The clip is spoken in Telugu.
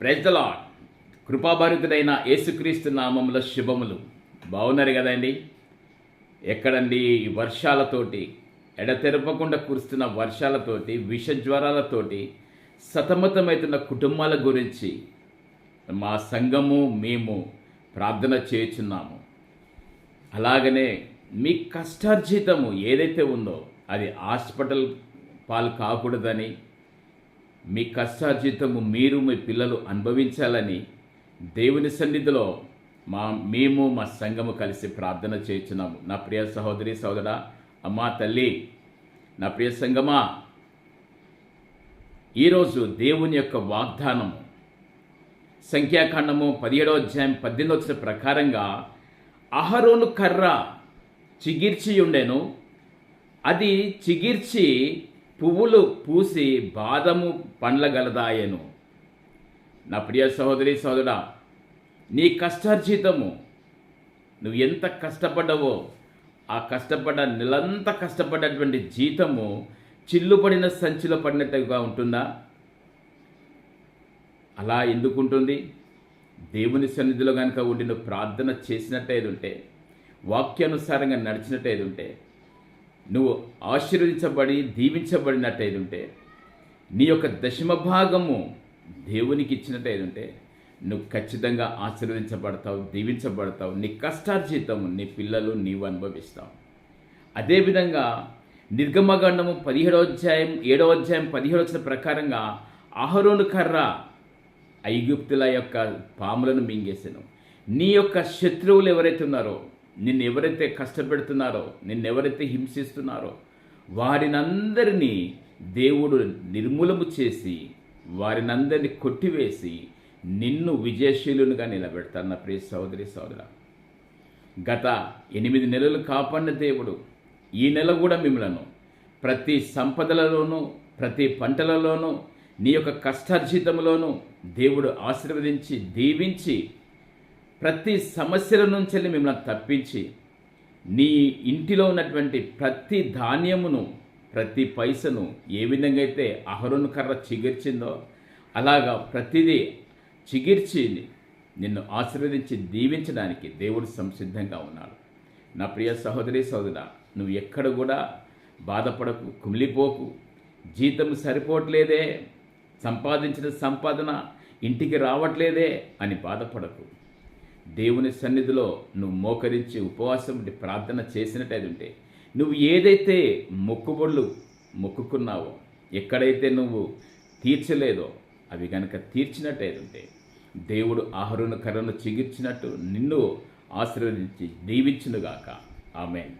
Praise the lord. కృపాభరితుడైన యేసుక్రీస్తు నామములో శుభములు. బాగున్నారు కదండి? ఎక్కడండి ఈ వర్షాలతోటి, ఎడతెరపకుండా కురుస్తున్న వర్షాలతోటి, విషజ్వరాలతోటి సతమతమవుతున్న కుటుంబాల గురించి మా సంఘము మేము ప్రార్థన చేయుచున్నాము. అలాగనే మీ కష్టార్జితము ఏదైతే ఉందో అది హాస్పిటల్ పాలు కాకూడదని, మీ కష్టార్జితము మీరు మీ పిల్లలు అనుభవించాలని దేవుని సన్నిధిలో మేము మా సంఘము కలిసి ప్రార్థన చేస్తున్నాము. నా ప్రియ సహోదరి సహోదరా, అమ్మా తల్లి, నా ప్రియ సంఘమా, ఈరోజు దేవుని యొక్క వాగ్దానము సంఖ్యాకాండము 17వ అధ్యాయం 18వ వచనం ప్రకారంగా అహరోను కర్ర చిగిర్చి ఉండెను, అది చిగిర్చి పువ్వులు పూసి బాదము పండ్ల గలదాయను. నా ప్రియ సహోదరి సహోదరా, నీ కష్టార్జితము, నువ్వు ఎంత కష్టపడ్డావో ఆ నెలంతా కష్టపడ్డటువంటి జీతము చిల్లుపడిన సంచిలో పడినట్టుగా ఉంటుందా? అలా ఎందుకుంటుంది? దేవుని సన్నిధిలో కనుక ఉండి నువ్వు ప్రార్థన చేసినట్టయితే ఉంటే, వాక్యానుసారంగా నడిచినట్టయితే ఉంటే, నువ్వు ఆశీర్వదించబడి దీవించబడినట్టయితే ఉంటే, నీ యొక్క దశమ భాగము దేవునికి ఇచ్చినట్టయితే ఉంటే నువ్వు ఖచ్చితంగా ఆశీర్వదించబడతావు, దీవించబడతావు. నీ కష్టార్జితము నీ పిల్లలు నీవు అనుభవిస్తావు. అదేవిధంగా నిర్గమకాండము 17వ అధ్యాయం 7వ అధ్యాయం 17వ వచనం ప్రకారంగా అహరోను కర్ర ఐగుప్తుల యొక్క పాములను మింగేసాను. నీ యొక్క శత్రువులు ఎవరైతే ఉన్నారో, నిన్ను ఎవరైతే కష్టపెడుతున్నారో, నిన్నెవరైతే హింసిస్తున్నారో వారినందరినీ దేవుడు నిర్మూలము చేసి, వారినందరినీ కొట్టివేసి నిన్ను విజయశీలునిగా నిలబెడతారు. నా ప్రియ సహోదరి సహోదరా, గత 8 నెలలు కాపాడిన దేవుడు ఈ నెల కూడా మిమ్మలను ప్రతి సంపదలలోనూ, ప్రతి పంటలలోనూ, నీ యొక్క కష్టార్జితంలోనూ దేవుడు ఆశీర్వదించి దీవించి ప్రతి సమస్యల నుంచి మిమ్మల్ని తప్పించి, నీ ఇంటిలో ఉన్నటువంటి ప్రతి ధాన్యమును, ప్రతి పైసను ఏ విధంగా అయితే అహరోను కర్ర చిగిర్చిందో అలాగా ప్రతిదీ చిగిర్చి నిన్ను ఆశీర్వదించి దీవించడానికి దేవుడు సంసిద్ధంగా ఉన్నాడు. నా ప్రియ సహోదరి సహోదరా, నువ్వు ఎక్కడ కూడా బాధపడకు, కుమిలిపోకు. జీతం సరిపోవట్లేదే, సంపాదించిన సంపాదన ఇంటికి రావట్లేదే అని బాధపడకు. దేవుని సన్నిధిలో నువ్వు మోకరించి ఉపవాసం ఉండి ప్రార్థన చేసినట్టయితే ఉంటే, నువ్వు ఏదైతే మొక్కుబడులు మొక్కుకున్నావో, ఎక్కడైతే నువ్వు తీర్చలేదో అవి కనుక తీర్చినట్టయితే ఉంటే దేవుడు అహరోను కర్రను చిగిర్చినట్టు నిన్ను ఆశీర్వదించి దీవించునుగాక. ఆమేన్.